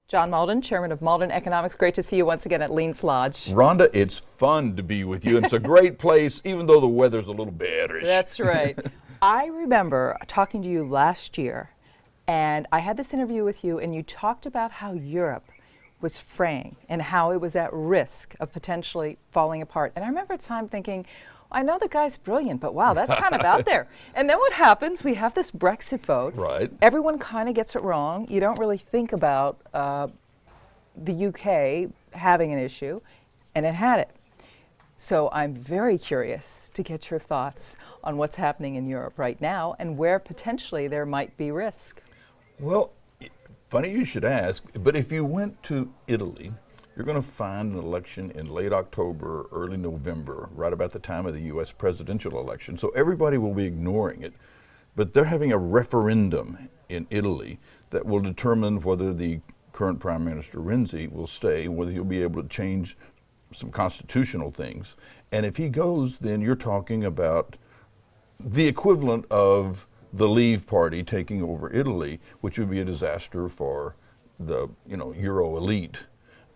John Mauldin, chairman of Mauldin Economics. Great to see you once again at Lean's Lodge. Rhonda, it's fun to be with you, and it's a great place, even though the weather's a little bearish. That's right. I remember talking to you last year, and I had this interview with you, and you talked about how Europe was fraying and how it was at risk of potentially falling apart. And I remember at the time thinking, I know the guy's brilliant, but wow, that's kind of out there. And then what happens? We have this Brexit vote. Right. Everyone kind of gets it wrong. You don't really think about the UK having an issue, and it had it. So I'm very curious to get your thoughts on what's happening in Europe right now and where potentially there might be risk. Well, funny you should ask, but if you went to Italy, you're going to find an election in late October, early November, right about the time of the U.S. presidential election. So everybody will be ignoring it. But they're having a referendum in Italy that will determine whether the current Prime Minister Renzi will stay, whether he'll be able to change some constitutional things. And if he goes, then you're talking about the equivalent of the Leave Party taking over Italy, which would be a disaster for the Euro elite.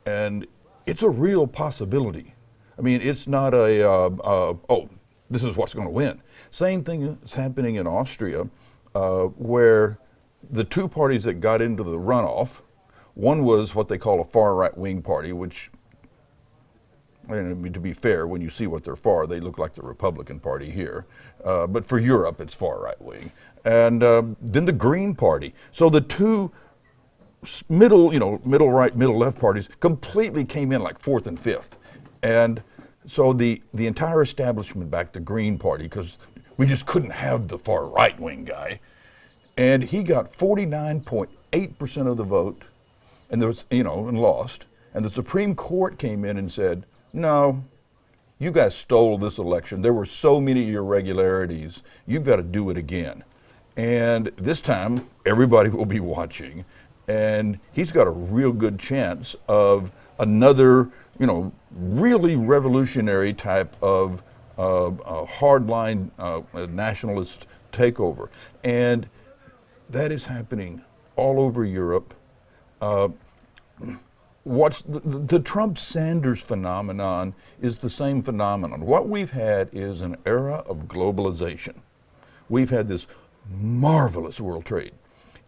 And it's a real possibility. I mean, it's not oh, this is what's going to win. Same thing is happening in Austria, where the two parties that got into the runoff, one was what they call a far right-wing party, which, I mean, to be fair, when you see what they're for, they look like the Republican Party here. But for Europe, it's far right-wing. And then the Green Party. So the two middle right, middle left parties completely came in like fourth and fifth. And so the entire establishment backed the Green Party because we just couldn't have the far right wing guy. And he got 49.8% of the vote and there was, and lost. And the Supreme Court came in and said, no, you guys stole this election. There were so many irregularities. You've got to do it again. And this time, everybody will be watching. And he's got a real good chance of another, really revolutionary type of hardline nationalist takeover. And that is happening all over Europe. What's the Trump-Sanders phenomenon is the same phenomenon. What we've had is an era of globalization. We've had this marvelous world trade.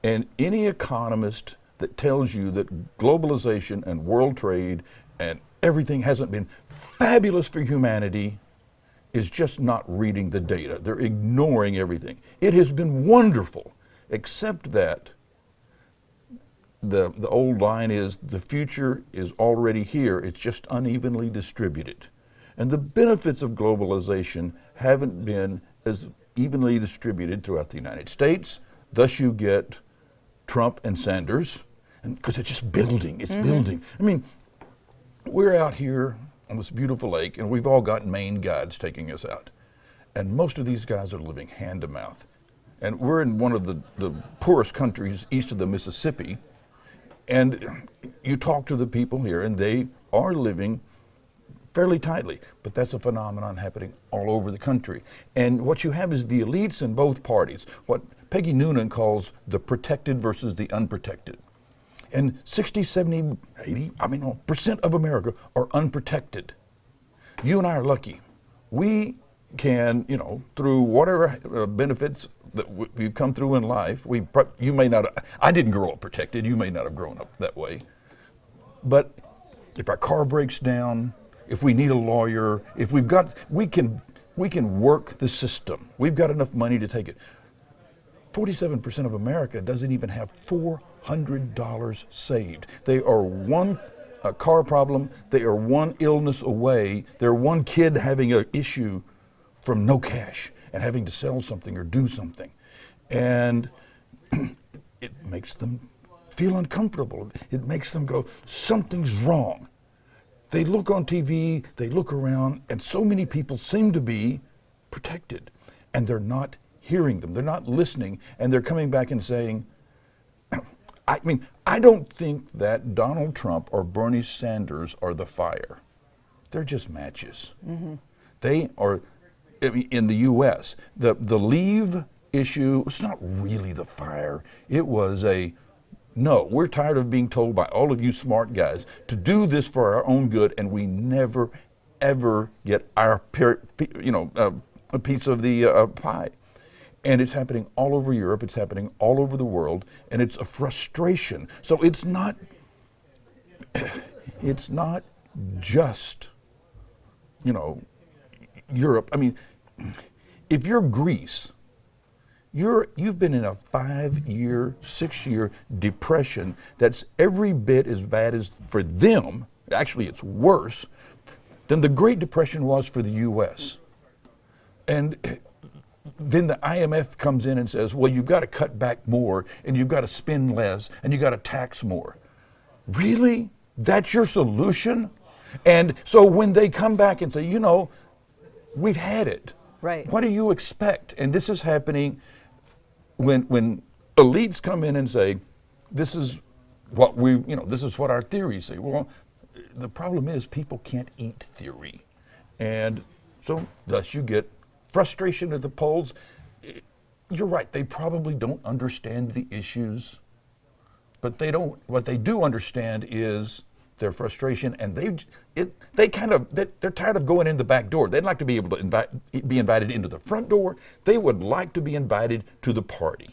And any economist that tells you that globalization and world trade and everything hasn't been fabulous for humanity is just not reading the data. They're ignoring everything. It has been wonderful, except that the old line is the future is already here. It's just unevenly distributed. And the benefits of globalization haven't been as evenly distributed throughout the United States. Thus you get Trump and Sanders, because it's just building, it's building. I mean, we're out here on this beautiful lake, and we've all got Maine guides taking us out. And most of these guys are living hand to mouth. And we're in one of the poorest countries east of the Mississippi, and you talk to the people here, and they are living fairly tightly, but that's a phenomenon happening all over the country. And what you have is the elites in both parties, what Peggy Noonan calls the protected versus the unprotected. And 60, 70, 80% of America are unprotected. You and I are lucky. We can, through whatever benefits that we've come through in life, you may not, I didn't grow up protected, you may not have grown up that way. But if our car breaks down, if we need a lawyer, if we can work the system. We've got enough money to take it. 47% of America doesn't even have $400 saved. They are one car problem, they are one illness away, they're one kid having an issue from no cash and having to sell something or do something. And it makes them feel uncomfortable. It makes them go, something's wrong. They look on TV, they look around, and so many people seem to be protected, and they're not hearing them, they're not listening, and they're coming back and saying, I don't think that Donald Trump or Bernie Sanders are the fire. They're just matches. They are, in the U.S., the Leave issue was not really the fire. It was a No, we're tired of being told by all of you smart guys to do this for our own good, and we never, ever get our a piece of the pie. And it's happening all over Europe, it's happening all over the world, and it's a frustration. So it's not just, Europe. I mean, if you're Greece, you've been in a 5-year, 6-year depression that's every bit as bad as for them, actually it's worse, than the Great Depression was for the US. And then the IMF comes in and says, well, you've got to cut back more, and you've got to spend less, and you've got to tax more. Really? That's your solution? And so when they come back and say, we've had it. Right. What do you expect? And this is happening when elites come in and say, this is what this is what our theories say. Well, the problem is people can't eat theory. And so thus you get frustration at the polls. You're right, they probably don't understand the issues, but what they do understand is their frustration, and they're tired of going in the back door. They'd like to be able to be invited into the front door. They would like to be invited to the party.